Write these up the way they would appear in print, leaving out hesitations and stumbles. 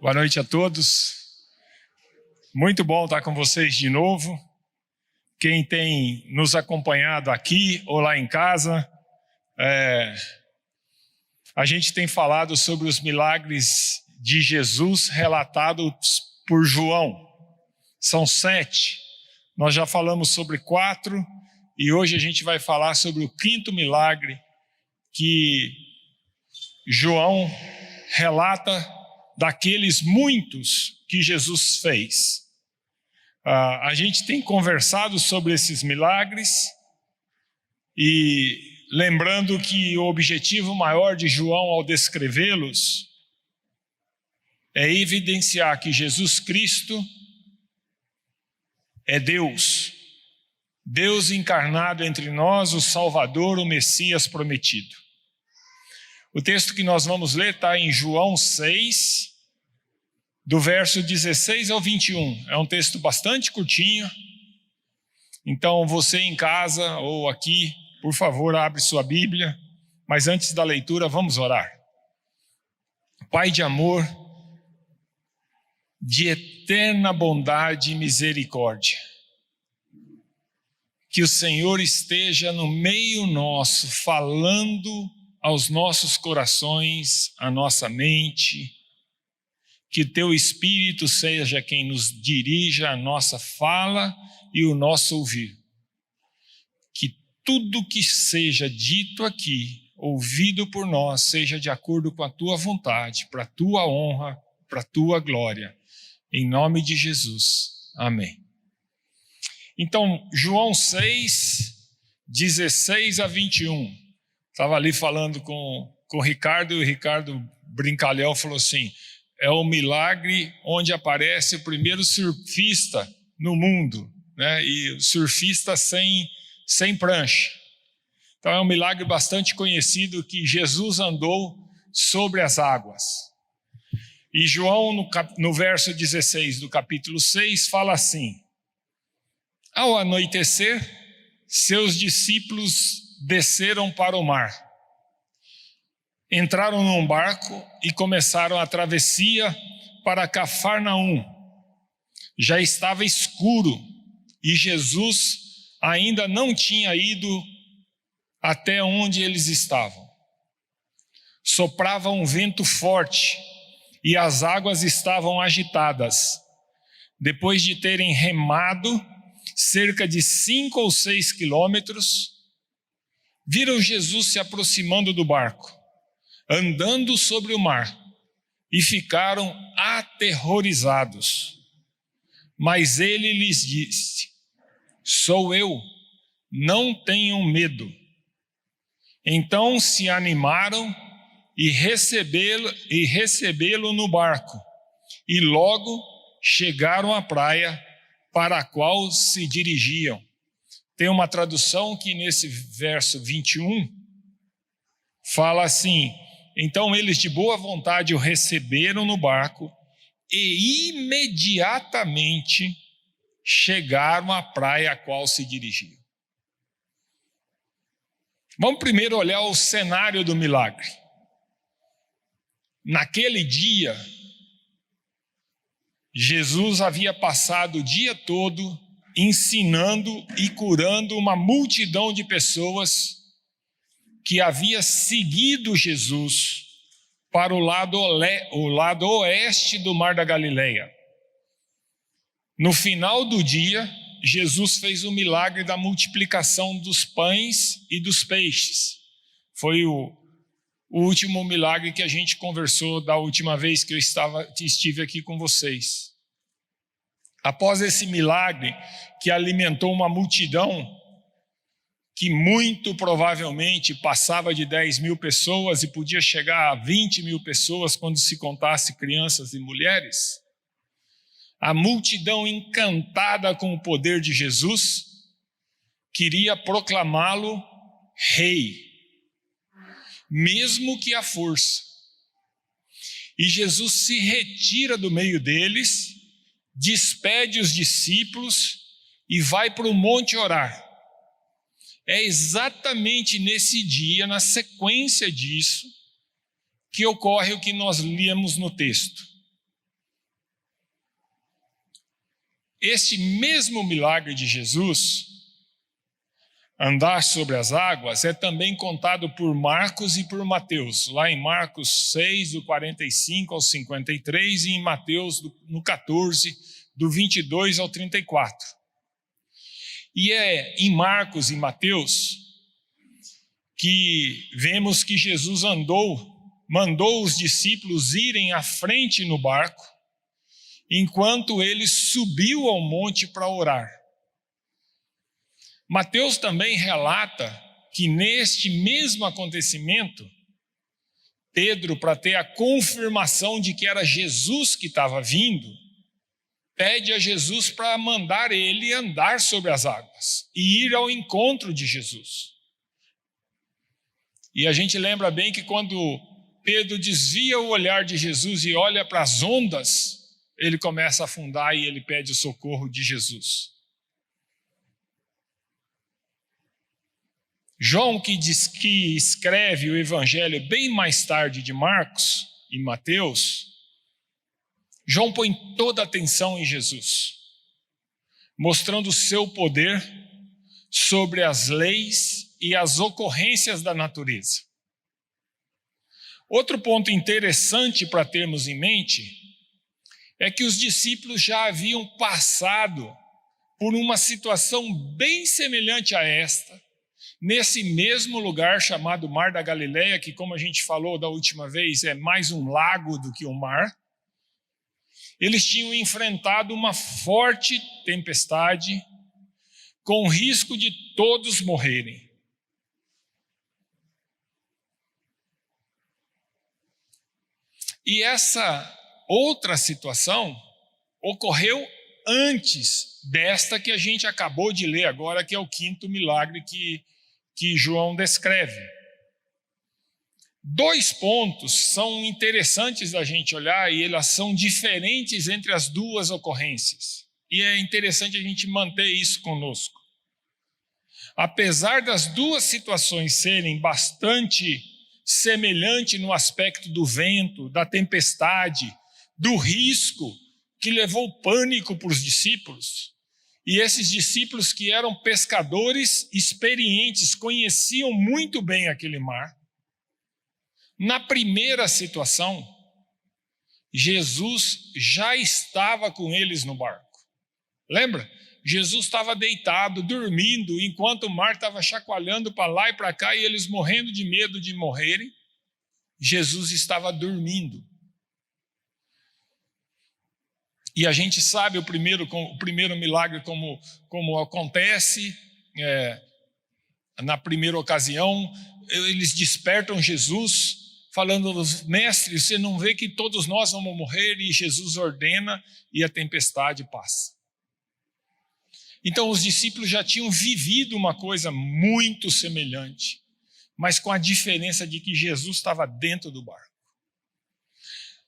Boa noite a todos. Muito bom estar com vocês de novo. Quem tem nos acompanhado aqui ou lá em casa, a gente tem falado sobre os milagres de Jesus relatados por João. São 7. Nós já falamos sobre 4 e hoje a gente vai falar sobre o 5º milagre que João relata daqueles muitos que Jesus fez. A gente tem conversado sobre esses milagres e lembrando que o objetivo maior de João ao descrevê-los é evidenciar que Jesus Cristo é Deus, Deus encarnado entre nós, o Salvador, o Messias prometido. O texto que nós vamos ler está em João 6, do verso 16 ao 21. É um texto bastante curtinho, então você em casa ou aqui, por favor, abre sua Bíblia, mas antes da leitura vamos orar. Pai de amor, de eterna bondade e misericórdia, que o Senhor esteja no meio nosso, falando aos nossos corações, à nossa mente, que teu Espírito seja quem nos dirija a nossa fala e o nosso ouvir. Que tudo que seja dito aqui, ouvido por nós, seja de acordo com a tua vontade, para a tua honra, para a tua glória. Em nome de Jesus. Amém. Então, João 6, 16 a 21. Estava ali falando com o Ricardo, e o Ricardo Brincalhão falou assim, é o milagre onde aparece o primeiro surfista no mundo, né? E o surfista sem prancha. Então é um milagre bastante conhecido que Jesus andou sobre as águas. E João, no verso 16 do capítulo 6, fala assim, ao anoitecer, seus discípulos desceram para o mar. Entraram num barco e começaram a travessia para Cafarnaum. Já estava escuro e Jesus ainda não tinha ido até onde eles estavam. Soprava um vento forte e as águas estavam agitadas. Depois de terem remado cerca de 5 ou 6 quilômetros, viram Jesus se aproximando do barco, andando sobre o mar, e ficaram aterrorizados. Mas ele lhes disse, sou eu, não tenham medo. Então se animaram e recebê-lo no barco, e logo chegaram à praia para a qual se dirigiam. Tem uma tradução que nesse verso 21 fala assim, então eles de boa vontade o receberam no barco e imediatamente chegaram à praia a qual se dirigiam. Vamos primeiro olhar o cenário do milagre. Naquele dia, Jesus havia passado o dia todo ensinando e curando uma multidão de pessoas que havia seguido Jesus para o lado oeste do Mar da Galileia. No final do dia, Jesus fez o milagre da multiplicação dos pães e dos peixes. Foi o último milagre que a gente conversou da última vez que eu estive aqui com vocês. Após esse milagre que alimentou uma multidão que muito provavelmente passava de 10.000 pessoas e podia chegar a 20.000 pessoas quando se contasse crianças e mulheres, a multidão encantada com o poder de Jesus queria proclamá-lo rei, mesmo que à força. E Jesus se retira do meio deles, despede os discípulos e vai para o monte orar. É exatamente nesse dia, na sequência disso, que ocorre o que nós líamos no texto. este mesmo milagre de Jesus, andar sobre as águas, é também contado por Marcos e por Mateus, lá em Marcos 6, do 45 ao 53, e em Mateus, no 14, do 22 ao 34. E é em Marcos e Mateus que vemos que Jesus mandou os discípulos irem à frente no barco, enquanto ele subiu ao monte para orar. Mateus também relata que neste mesmo acontecimento, Pedro, para ter a confirmação de que era Jesus que estava vindo, pede a Jesus para mandar ele andar sobre as águas e ir ao encontro de Jesus. E a gente lembra bem que quando Pedro desvia o olhar de Jesus e olha para as ondas, ele começa a afundar e ele pede o socorro de Jesus. João, que escreve o evangelho bem mais tarde de Marcos e Mateus, João põe toda a atenção em Jesus, mostrando o seu poder sobre as leis e as ocorrências da natureza. Outro ponto interessante para termos em mente é que os discípulos já haviam passado por uma situação bem semelhante a esta, nesse mesmo lugar chamado Mar da Galileia, que, como a gente falou da última vez, é mais um lago do que um mar. Eles tinham enfrentado uma forte tempestade, com risco de todos morrerem. E essa outra situação ocorreu antes desta que a gente acabou de ler agora, que é o quinto milagre que João descreve. Dois pontos são interessantes da gente olhar e elas são diferentes entre as duas ocorrências. E é interessante a gente manter isso conosco. Apesar das duas situações serem bastante semelhantes no aspecto do vento, da tempestade, do risco que levou pânico para os discípulos, e esses discípulos que eram pescadores experientes, conheciam muito bem aquele mar. Na primeira situação, Jesus já estava com eles no barco. Lembra? Jesus estava deitado, dormindo, enquanto o mar estava chacoalhando para lá e para cá e eles morrendo de medo de morrerem. Jesus estava dormindo. E a gente sabe o primeiro milagre como acontece. Na primeira ocasião, eles despertam Jesus, falando: mestre, você não vê que todos nós vamos morrer? E Jesus ordena e a tempestade passa. Então os discípulos já tinham vivido uma coisa muito semelhante, mas com a diferença de que Jesus estava dentro do barco.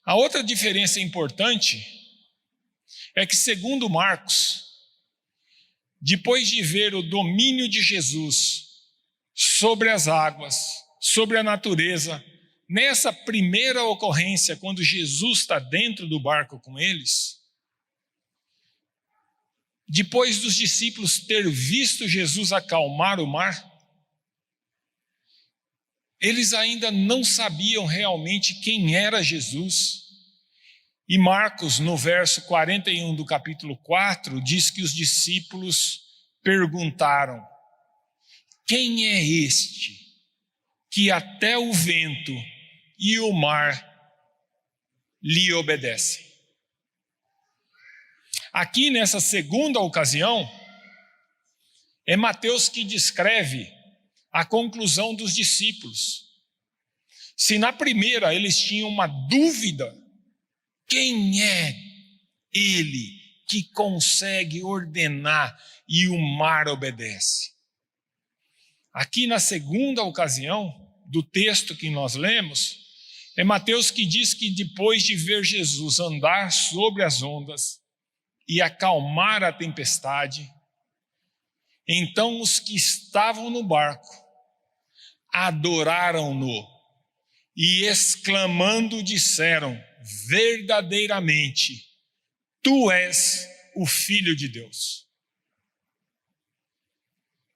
A outra diferença importante é que, segundo Marcos, depois de ver o domínio de Jesus sobre as águas, sobre a natureza, nessa primeira ocorrência, quando Jesus está dentro do barco com eles, depois dos discípulos ter visto Jesus acalmar o mar, eles ainda não sabiam realmente quem era Jesus. E Marcos, no verso 41 do capítulo 4, diz que os discípulos perguntaram: quem é este que até o vento e o mar lhe obedecem? Aqui nessa segunda ocasião, é Mateus que descreve a conclusão dos discípulos. Se na primeira eles tinham uma dúvida, quem é ele que consegue ordenar e o mar obedece? Aqui na segunda ocasião do texto que nós lemos, é Mateus que diz que depois de ver Jesus andar sobre as ondas e acalmar a tempestade, então os que estavam no barco adoraram-no e exclamando disseram: verdadeiramente, tu és o Filho de Deus.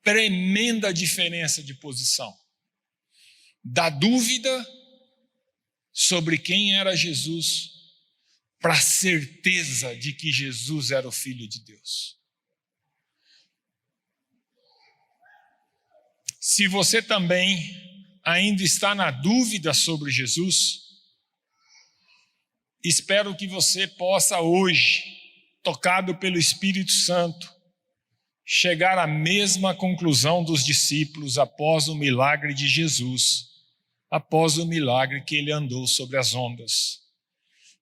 Tremenda diferença de posição. Da dúvida sobre quem era Jesus, para a certeza de que Jesus era o Filho de Deus. Se você também ainda está na dúvida sobre Jesus, espero que você possa hoje, tocado pelo Espírito Santo, chegar à mesma conclusão dos discípulos após o milagre de Jesus, após o milagre que ele andou sobre as ondas.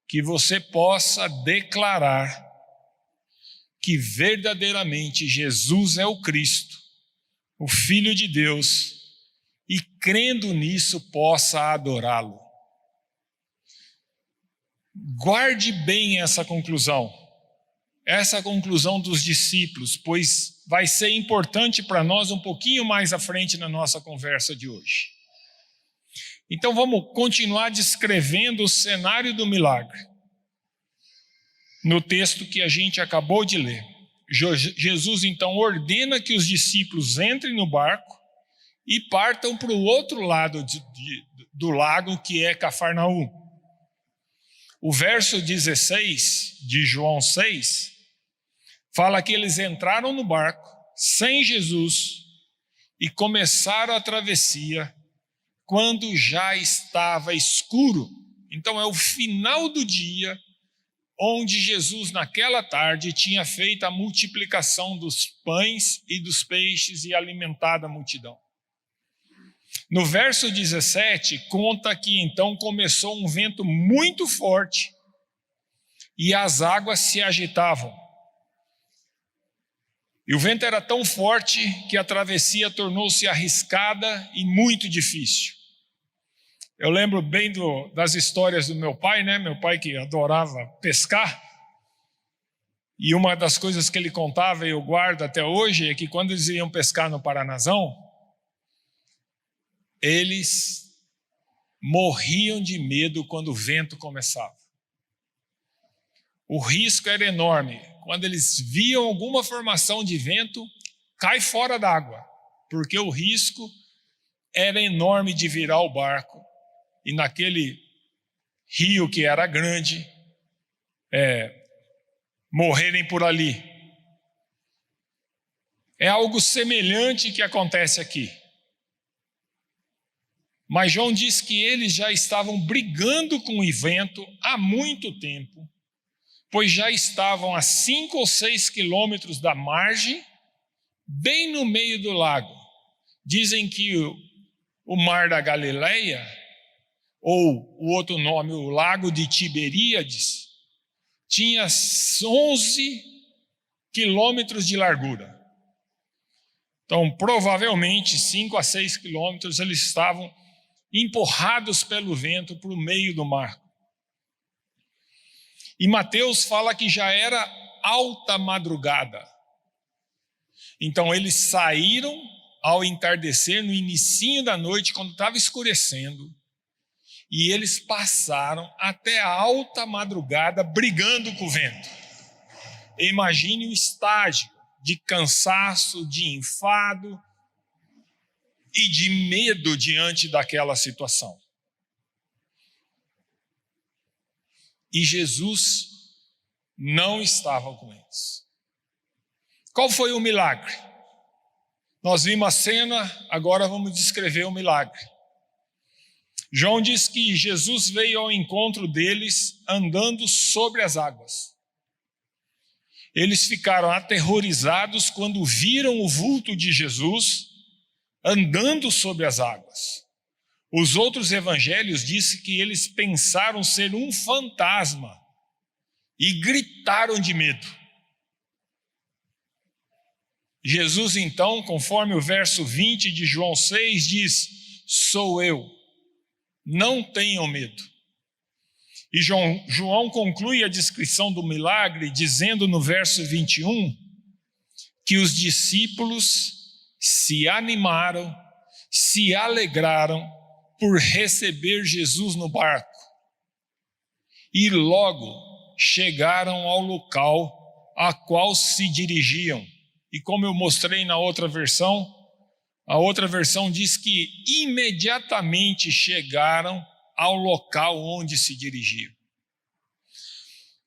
Que você possa declarar que verdadeiramente Jesus é o Cristo, o Filho de Deus, e crendo nisso possa adorá-lo. Guarde bem essa conclusão dos discípulos, pois vai ser importante para nós um pouquinho mais à frente na nossa conversa de hoje. Então vamos continuar descrevendo o cenário do milagre. No texto que a gente acabou de ler, Jesus então ordena que os discípulos entrem no barco e partam para o outro lado do lago, que é Cafarnaum. O verso 16 de João 6 fala que eles entraram no barco sem Jesus e começaram a travessia quando já estava escuro. Então é o final do dia, onde Jesus naquela tarde tinha feito a multiplicação dos pães e dos peixes e alimentado a multidão. No verso 17, conta que então começou um vento muito forte e as águas se agitavam. E o vento era tão forte que a travessia tornou-se arriscada e muito difícil. Eu lembro bem das histórias do meu pai, né? Meu pai que adorava pescar. E uma das coisas que ele contava, e eu guardo até hoje, é que quando eles iam pescar no Paranazão, eles morriam de medo quando o vento começava. O risco era enorme. Quando eles viam alguma formação de vento, cai fora d'água, porque o risco era enorme de virar o barco. E naquele rio que era grande, morrerem por ali. É algo semelhante que acontece aqui. Mas João diz que eles já estavam brigando com o vento há muito tempo, pois já estavam a 5 ou 6 quilômetros da margem, bem no meio do lago. Dizem que o Mar da Galileia, ou o outro nome, o Lago de Tiberíades, tinha 11 quilômetros de largura. Então, provavelmente, 5 a 6 quilômetros, eles estavam empurrados pelo vento para o meio do mar. E Mateus fala que já era alta madrugada. Então, eles saíram ao entardecer, no inicinho da noite, quando estava escurecendo, e eles passaram até a alta madrugada brigando com o vento. Imagine o estágio de cansaço, de enfado e de medo diante daquela situação. E Jesus não estava com eles. Qual foi o milagre? Nós vimos a cena, agora vamos descrever o milagre. João diz que Jesus veio ao encontro deles andando sobre as águas. Eles ficaram aterrorizados quando viram o vulto de Jesus andando sobre as águas. Os outros evangelhos dizem que eles pensaram ser um fantasma e gritaram de medo. Jesus então, conforme o verso 20 de João 6, diz: sou eu. Não tenham medo. E João conclui a descrição do milagre dizendo no verso 21 que os discípulos se animaram, se alegraram por receber Jesus no barco. E logo chegaram ao local a qual se dirigiam. E como eu mostrei na outra versão, a outra versão diz que imediatamente chegaram ao local onde se dirigiam.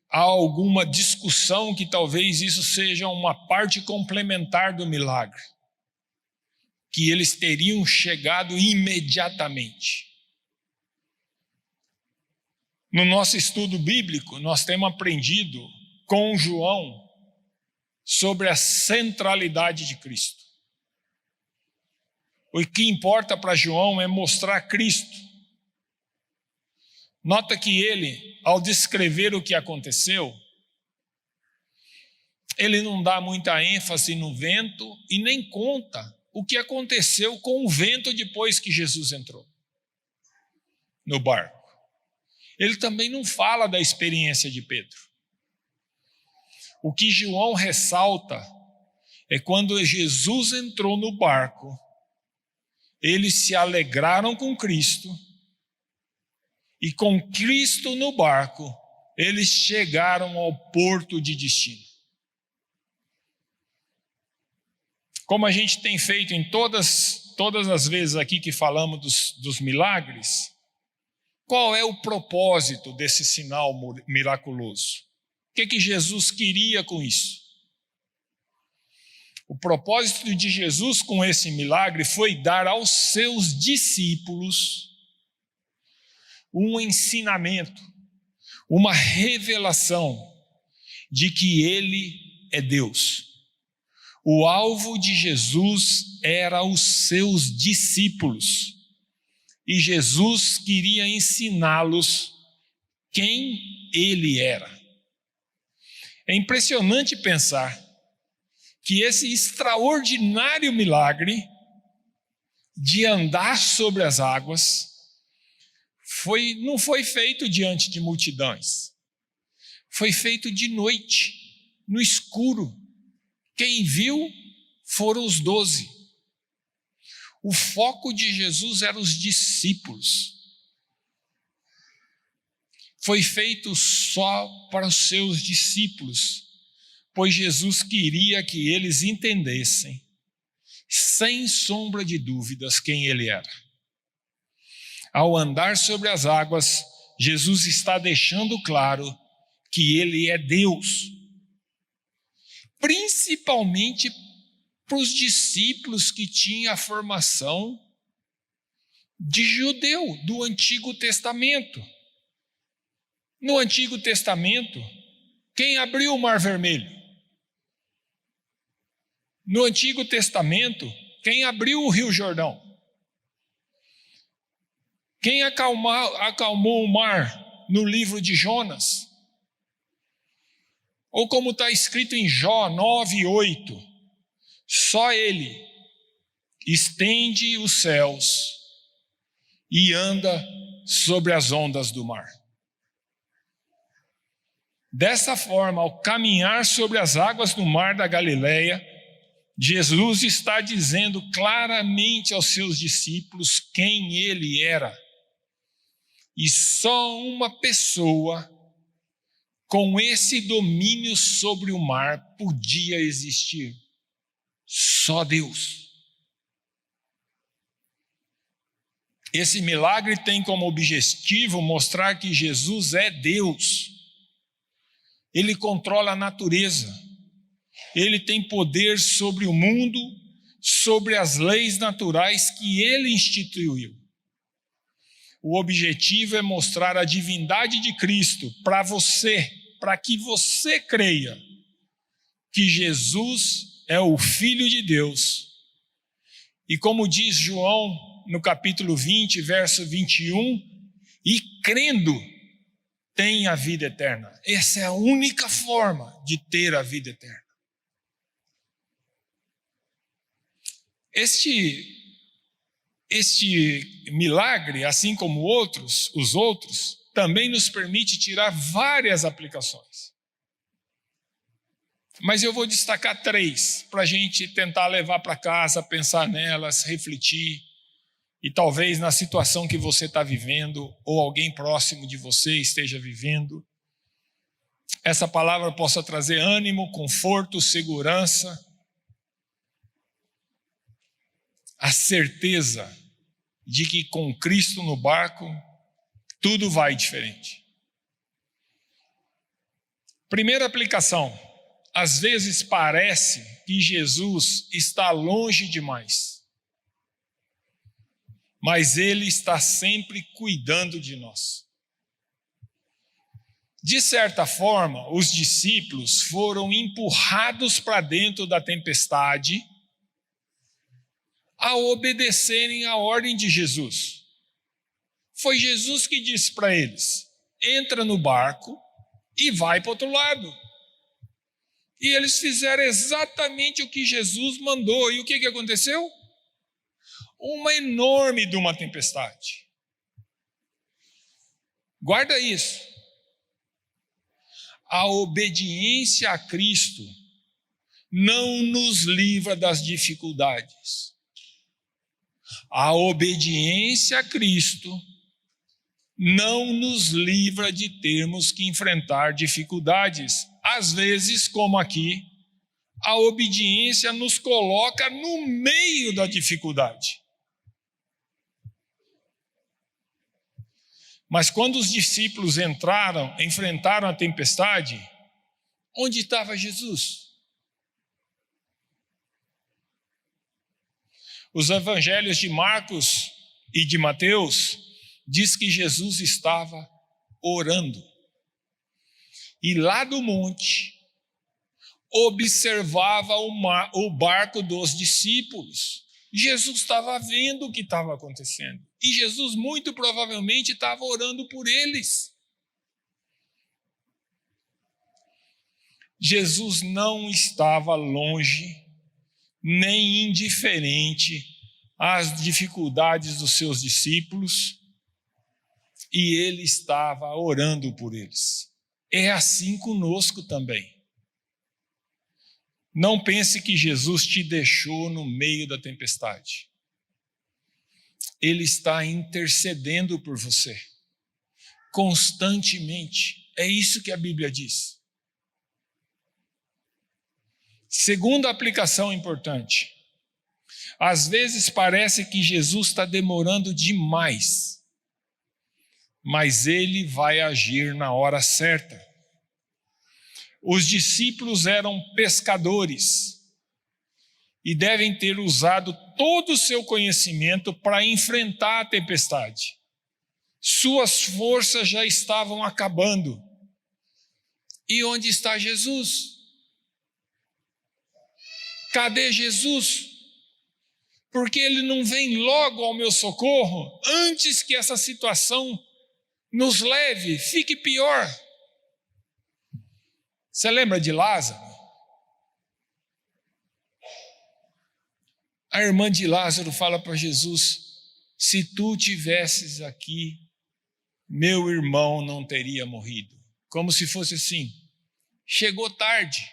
Há alguma discussão que talvez isso seja uma parte complementar do milagre, que eles teriam chegado imediatamente. No nosso estudo bíblico, nós temos aprendido com João sobre a centralidade de Cristo. O que importa para João é mostrar Cristo. Nota que ele, ao descrever o que aconteceu, ele não dá muita ênfase no vento e nem conta o que aconteceu com o vento depois que Jesus entrou no barco. Ele também não fala da experiência de Pedro. O que João ressalta é quando Jesus entrou no barco, eles se alegraram com Cristo, e com Cristo no barco, eles chegaram ao porto de destino. Como a gente tem feito em todas as vezes aqui que falamos dos milagres, qual é o propósito desse sinal miraculoso? O que Jesus queria com isso? O propósito de Jesus com esse milagre foi dar aos seus discípulos um ensinamento, uma revelação de que Ele é Deus. O alvo de Jesus era os seus discípulos, e Jesus queria ensiná-los quem Ele era. É impressionante pensar que esse extraordinário milagre de andar sobre as águas não foi feito diante de multidões. Foi feito de noite, no escuro. Quem viu foram os 12. O foco de Jesus eram os discípulos. Foi feito só para os seus discípulos, pois Jesus queria que eles entendessem, sem sombra de dúvidas, quem Ele era. Ao andar sobre as águas, Jesus está deixando claro que Ele é Deus, principalmente para os discípulos que tinham a formação de judeu do Antigo Testamento. No Antigo Testamento, quem abriu o Mar Vermelho? No Antigo Testamento, quem abriu o Rio Jordão? Quem acalmou o mar no livro de Jonas? Ou como está escrito em Jó 9:8, só Ele estende os céus e anda sobre as ondas do mar. Dessa forma, ao caminhar sobre as águas do mar da Galileia, Jesus está dizendo claramente aos seus discípulos quem Ele era. E só uma pessoa com esse domínio sobre o mar podia existir. Só Deus. Esse milagre tem como objetivo mostrar que Jesus é Deus. Ele controla a natureza. Ele tem poder sobre o mundo, sobre as leis naturais que Ele instituiu. O objetivo é mostrar a divindade de Cristo para você, para que você creia que Jesus é o Filho de Deus. E como diz João no capítulo 20, verso 21, e crendo tem a vida eterna. Essa é a única forma de ter a vida eterna. Este milagre, assim como os outros, também nos permite tirar várias aplicações. Mas eu vou destacar 3 para a gente tentar levar para casa, pensar nelas, refletir. E talvez na situação que você está vivendo, ou alguém próximo de você esteja vivendo, essa palavra possa trazer ânimo, conforto, segurança, a certeza de que com Cristo no barco, tudo vai diferente. Primeira aplicação: às vezes parece que Jesus está longe demais, mas Ele está sempre cuidando de nós. De certa forma, os discípulos foram empurrados para dentro da tempestade ao obedecerem à ordem de Jesus. Foi Jesus que disse para eles: entra no barco e vai para o outro lado. E eles fizeram exatamente o que Jesus mandou. E o que aconteceu? Uma enorme de uma tempestade. Guarda isso. A obediência a Cristo não nos livra das dificuldades. A obediência a Cristo não nos livra de termos que enfrentar dificuldades. Às vezes, como aqui, a obediência nos coloca no meio da dificuldade. Mas quando os discípulos enfrentaram a tempestade, onde estava Jesus? Os evangelhos de Marcos e de Mateus diz que Jesus estava orando. E lá do monte, observava o barco dos discípulos. Jesus estava vendo o que estava acontecendo. E Jesus muito provavelmente estava orando por eles. Jesus não estava longe, nem indiferente às dificuldades dos seus discípulos, e ele estava orando por eles. É assim conosco também. Não pense que Jesus te deixou no meio da tempestade. Ele está intercedendo por você, constantemente. É isso que a Bíblia diz. Segunda aplicação importante. Às vezes parece que Jesus está demorando demais, mas Ele vai agir na hora certa. Os discípulos eram pescadores e devem ter usado todo o seu conhecimento para enfrentar a tempestade. Suas forças já estavam acabando. E onde está Jesus? Cadê Jesus? Porque Ele não vem logo ao meu socorro antes que essa situação nos leve, fique pior. Você lembra de Lázaro? A irmã de Lázaro fala para Jesus: se tu tivesses aqui, meu irmão não teria morrido. Como se fosse assim, chegou tarde.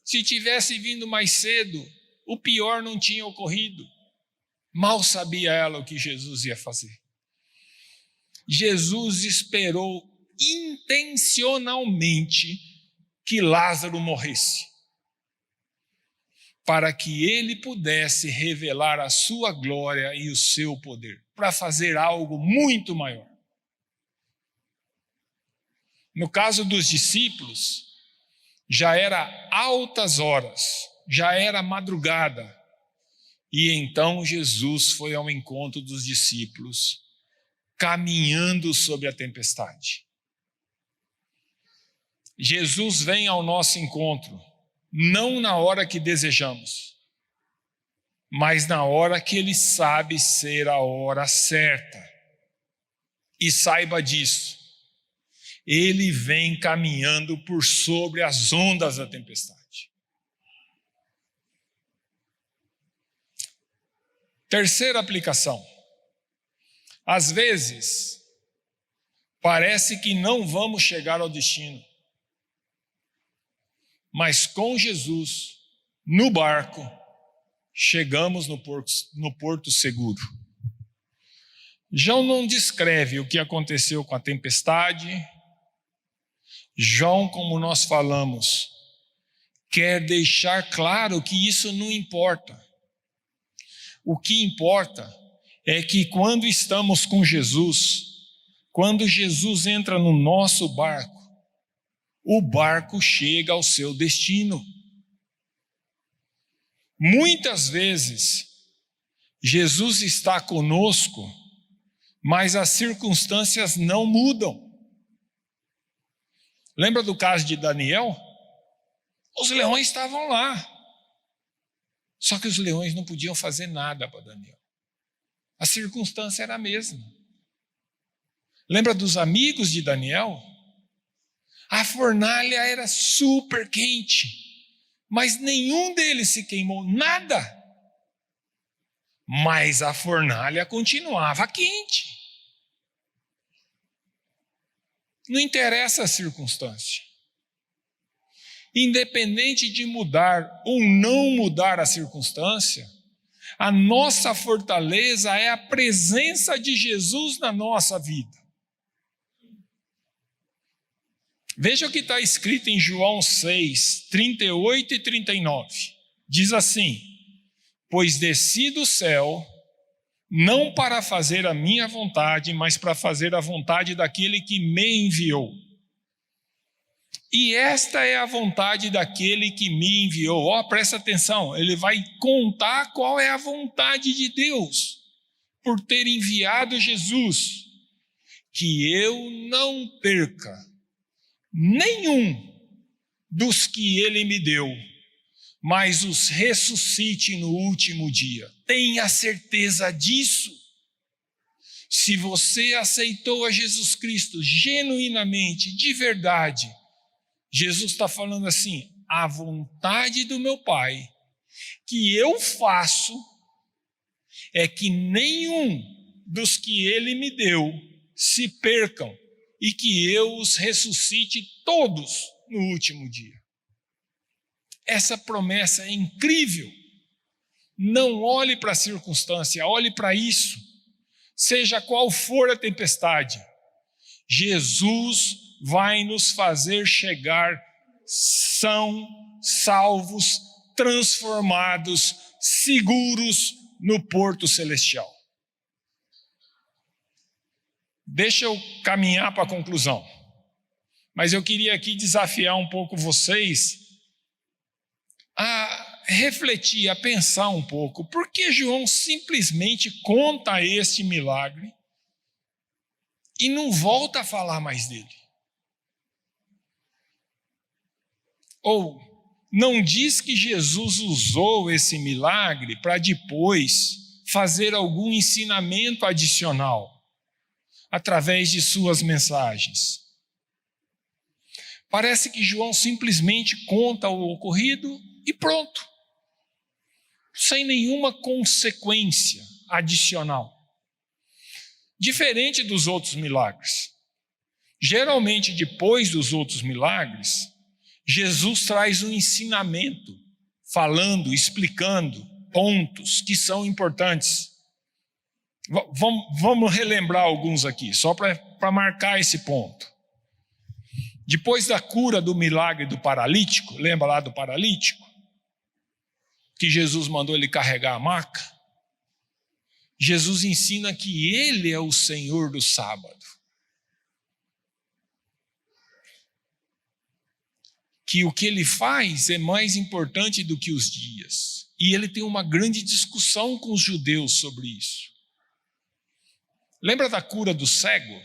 Se tivesse vindo mais cedo, o pior não tinha ocorrido. Mal sabia ela o que Jesus ia fazer. Jesus esperou intencionalmente que Lázaro morresse, para que ele pudesse revelar a sua glória e o seu poder, para fazer algo muito maior. No caso dos discípulos, já era altas horas, já era madrugada, e então Jesus foi ao encontro dos discípulos, caminhando sobre a tempestade. Jesus vem ao nosso encontro, não na hora que desejamos, mas na hora que Ele sabe ser a hora certa. E saiba disso, Ele vem caminhando por sobre as ondas da tempestade. Terceira aplicação. Às vezes, parece que não vamos chegar ao destino. Mas com Jesus, no barco, chegamos no porto seguro. João não descreve o que aconteceu com a tempestade. João, como nós falamos, quer deixar claro que isso não importa. O que importa é que quando estamos com Jesus, quando Jesus entra no nosso barco, o barco chega ao seu destino. Muitas vezes, Jesus está conosco, mas as circunstâncias não mudam. Lembra do caso de Daniel? Os leões estavam lá. Só que os leões não podiam fazer nada para Daniel. A circunstância era a mesma. Lembra dos amigos de Daniel? A fornalha era super quente, mas nenhum deles se queimou, nada. Mas a fornalha continuava quente. Não interessa a circunstância. Independente de mudar ou não mudar a circunstância, a nossa fortaleza é a presença de Jesus na nossa vida. Veja o que está escrito em João 6, 38 e 39. Diz assim: pois desci do céu, não para fazer a minha vontade, mas para fazer a vontade daquele que me enviou. E esta é a vontade daquele que me enviou. Ó, presta atenção, ele vai contar qual é a vontade de Deus por ter enviado Jesus. Que eu não perca nenhum dos que ele me deu, mas os ressuscite no último dia. Tenha certeza disso. Se você aceitou a Jesus Cristo genuinamente, de verdade, Jesus está falando assim: a vontade do meu Pai, que eu faço, é que nenhum dos que ele me deu se percam, e que eu os ressuscite todos no último dia. Essa promessa é incrível. Não olhe para a circunstância, olhe para isso. Seja qual for a tempestade, Jesus vai nos fazer chegar são, salvos, transformados, seguros no porto celestial. Deixa eu caminhar para a conclusão, mas eu queria aqui desafiar um pouco vocês a refletir, a pensar um pouco. Por que João simplesmente conta este milagre e não volta a falar mais dele? Ou não diz que Jesus usou esse milagre para depois fazer algum ensinamento adicional através de suas mensagens. Parece que João simplesmente conta o ocorrido e pronto, sem nenhuma consequência adicional. Diferente dos outros milagres. Geralmente, depois dos outros milagres, Jesus traz um ensinamento, falando, explicando pontos que são importantes. Vamos relembrar alguns aqui, só para marcar esse ponto. Depois da cura do milagre do paralítico, lembra lá do paralítico? Que Jesus mandou ele carregar a maca? Jesus ensina que ele é o Senhor do sábado. Que o que ele faz é mais importante do que os dias. E ele tem uma grande discussão com os judeus sobre isso. Lembra da cura do cego?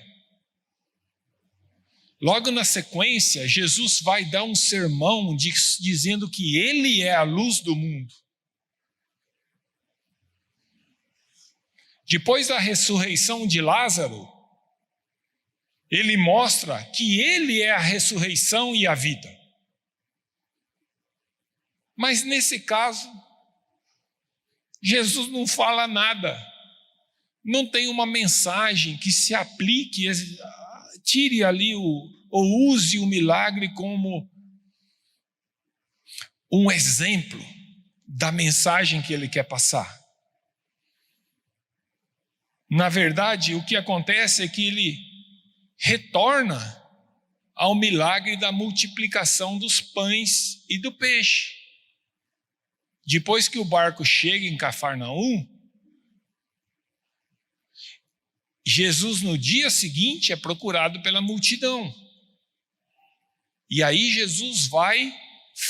Logo na sequência, Jesus vai dar um sermão dizendo que ele é a luz do mundo. Depois da ressurreição de Lázaro, ele mostra que ele é a ressurreição e a vida. Mas nesse caso, Jesus não fala nada. Não tem uma mensagem que se aplique, tire ali ou use o milagre como um exemplo da mensagem que ele quer passar. Na verdade, o que acontece é que ele retorna ao milagre da multiplicação dos pães e do peixe. Depois que o barco chega em Cafarnaum, Jesus no dia seguinte é procurado pela multidão. E aí Jesus vai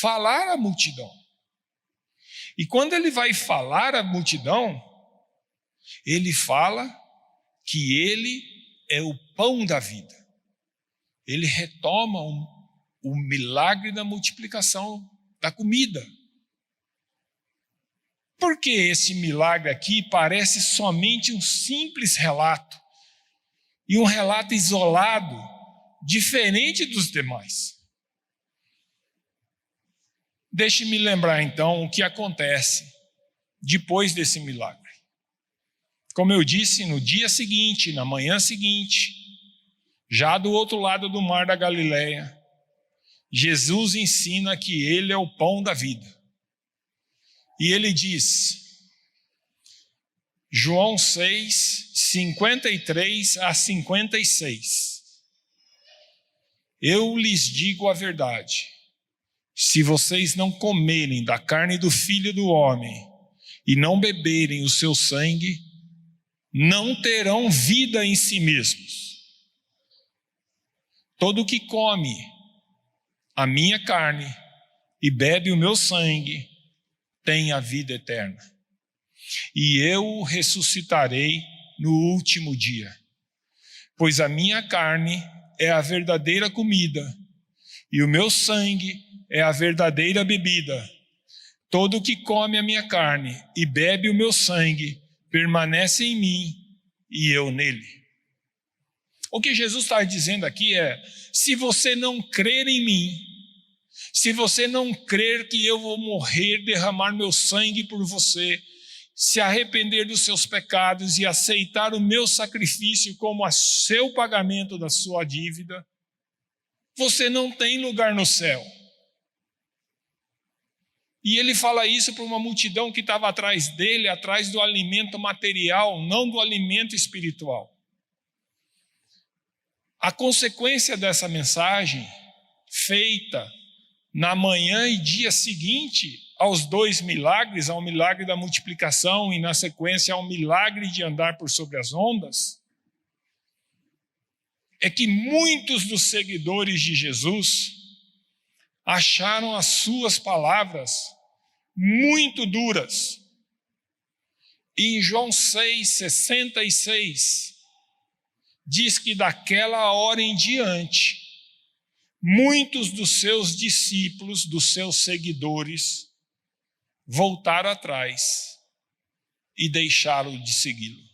falar à multidão. E quando ele vai falar à multidão, ele fala que ele é o pão da vida. Ele retoma o milagre da multiplicação da comida. Porque esse milagre aqui parece somente um simples relato, e um relato isolado, diferente dos demais. Deixe-me lembrar então o que acontece depois desse milagre. Como eu disse, no dia seguinte, na manhã seguinte, já do outro lado do mar da Galileia, Jesus ensina que ele é o pão da vida. E ele diz, João 6, 53 a 56, eu lhes digo a verdade, se vocês não comerem da carne do Filho do Homem e não beberem o seu sangue, não terão vida em si mesmos. Todo o que come a minha carne e bebe o meu sangue tem a vida eterna. E eu o ressuscitarei no último dia. Pois a minha carne é a verdadeira comida e o meu sangue é a verdadeira bebida. Todo o que come a minha carne e bebe o meu sangue permanece em mim e eu nele. O que Jesus está dizendo aqui é, se você não crer em mim, se você não crer que eu vou morrer, derramar meu sangue por você, se arrepender dos seus pecados e aceitar o meu sacrifício como seu pagamento da sua dívida, você não tem lugar no céu. E ele fala isso para uma multidão que estava atrás dele, atrás do alimento material, não do alimento espiritual. A consequência dessa mensagem, feita na manhã e dia seguinte aos dois milagres, ao milagre da multiplicação e na sequência ao milagre de andar por sobre as ondas, é que muitos dos seguidores de Jesus acharam as suas palavras muito duras. E em João 6, 66, diz que daquela hora em diante, muitos dos seus discípulos, dos seus seguidores, voltaram atrás e deixaram de segui-lo.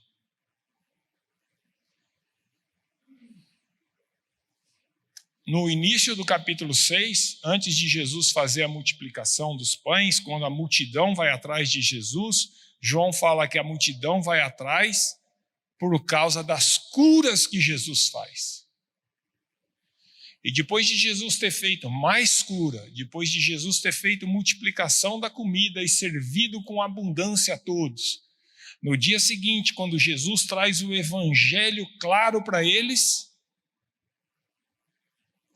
No início do capítulo 6, antes de Jesus fazer a multiplicação dos pães, quando a multidão vai atrás de Jesus, João fala que a multidão vai atrás por causa das curas que Jesus faz. E depois de Jesus ter feito mais cura, depois de Jesus ter feito multiplicação da comida e servido com abundância a todos, no dia seguinte, quando Jesus traz o evangelho claro para eles,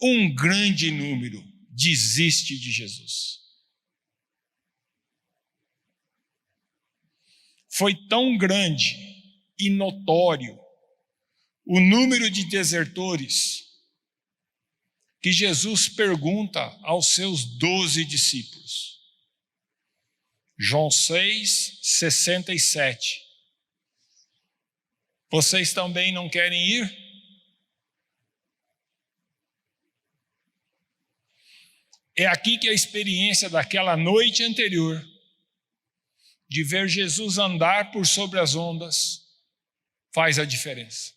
um grande número desiste de Jesus. Foi tão grande e notório o número de desertores que Jesus pergunta aos seus 12 discípulos. João 6, 67. Vocês também não querem ir? É aqui que a experiência daquela noite anterior, de ver Jesus andar por sobre as ondas, faz a diferença.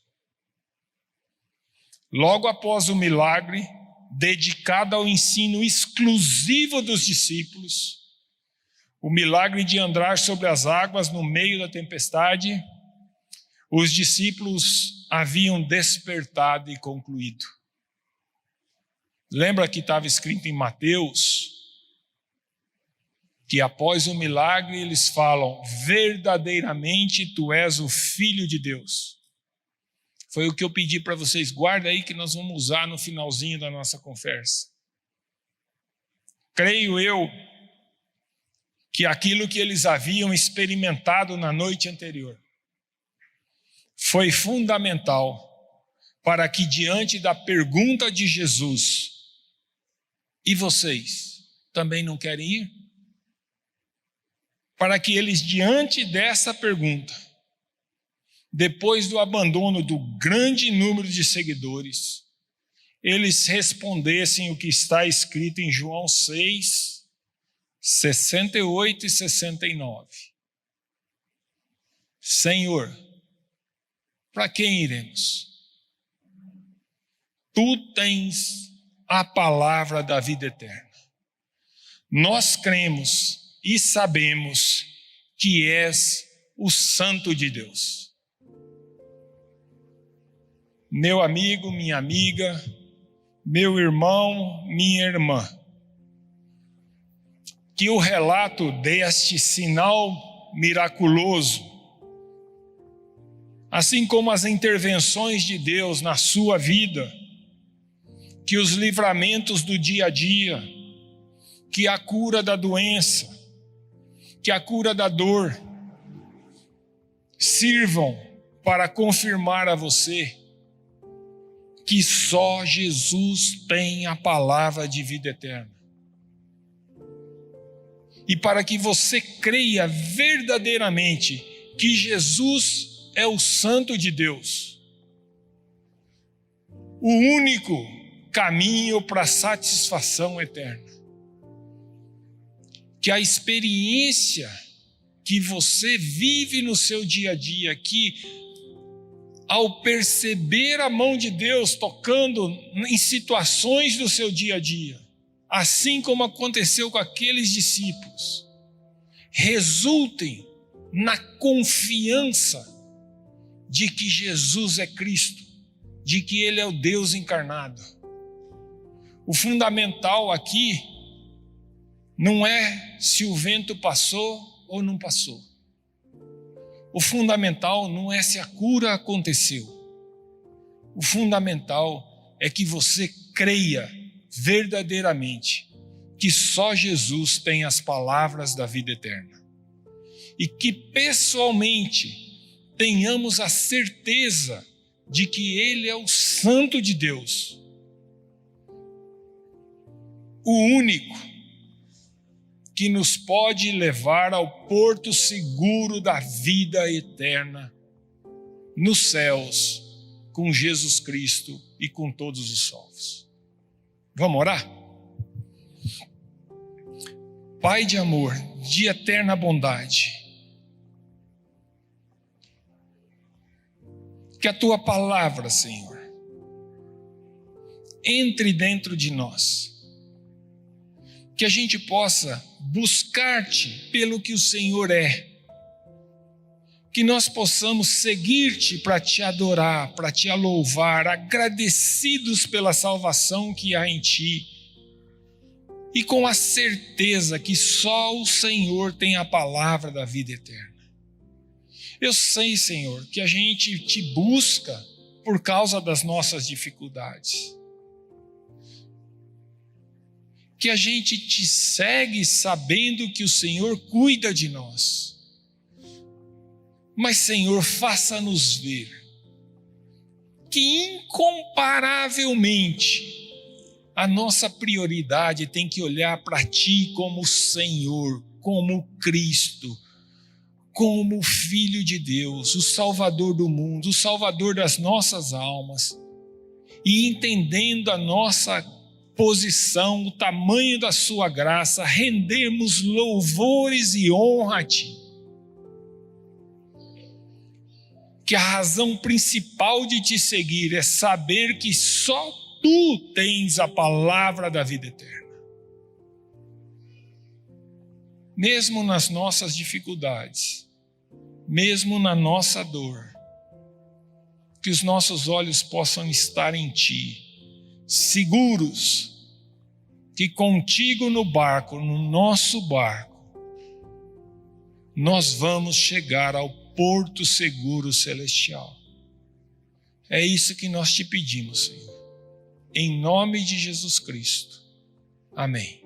Logo após o milagre, dedicado ao ensino exclusivo dos discípulos, o milagre de andar sobre as águas no meio da tempestade, os discípulos haviam despertado e concluído. Lembra que estava escrito em Mateus, que após o milagre eles falam, verdadeiramente tu és o Filho de Deus. Foi o que eu pedi para vocês. Guarda aí que nós vamos usar no finalzinho da nossa conversa. Creio eu que aquilo que eles haviam experimentado na noite anterior foi fundamental para que, diante da pergunta de Jesus, e vocês também não querem ir? Para que eles, diante dessa pergunta, depois do abandono do grande número de seguidores, eles respondessem o que está escrito em João 6, 68 e 69. Senhor, para quem iremos? Tu tens a palavra da vida eterna. Nós cremos e sabemos que és o Santo de Deus. Meu amigo, minha amiga, meu irmão, minha irmã, que o relato deste sinal miraculoso, assim como as intervenções de Deus na sua vida, que os livramentos do dia a dia, que a cura da doença, que a cura da dor, sirvam para confirmar a você que só Jesus tem a palavra de vida eterna. E para que você creia verdadeiramente que Jesus é o Santo de Deus, o único caminho para a satisfação eterna. Que a experiência que você vive no seu dia a dia, que ao perceber a mão de Deus tocando em situações do seu dia a dia, assim como aconteceu com aqueles discípulos, resultem na confiança de que Jesus é Cristo, de que Ele é o Deus encarnado. O fundamental aqui não é se o vento passou ou não passou. O fundamental não é se a cura aconteceu. O fundamental é que você creia verdadeiramente que só Jesus tem as palavras da vida eterna. E que pessoalmente tenhamos a certeza de que Ele é o Santo de Deus, o único que nos pode levar ao porto seguro da vida eterna, nos céus, com Jesus Cristo e com todos os salvos. Vamos orar? Pai de amor, de eterna bondade, que a Tua palavra, Senhor, entre dentro de nós, que a gente possa buscar-te pelo que o Senhor é, que nós possamos seguir-te para te adorar, para te louvar, agradecidos pela salvação que há em ti, e com a certeza que só o Senhor tem a palavra da vida eterna. Eu sei, Senhor, que a gente te busca por causa das nossas dificuldades, que a gente te segue sabendo que o Senhor cuida de nós. Mas, Senhor, faça-nos ver que incomparavelmente a nossa prioridade tem que olhar para Ti como Senhor, como Cristo, como o Filho de Deus, o Salvador do mundo, o Salvador das nossas almas, e entendendo a nossa posição, o tamanho da sua graça, rendermos louvores e honra a Ti. Que a razão principal de Te seguir é saber que só Tu tens a palavra da vida eterna. Mesmo nas nossas dificuldades, mesmo na nossa dor, que os nossos olhos possam estar em Ti, seguros que contigo no barco, no nosso barco, nós vamos chegar ao porto seguro celestial. É isso que nós te pedimos, Senhor. Em nome de Jesus Cristo. Amém.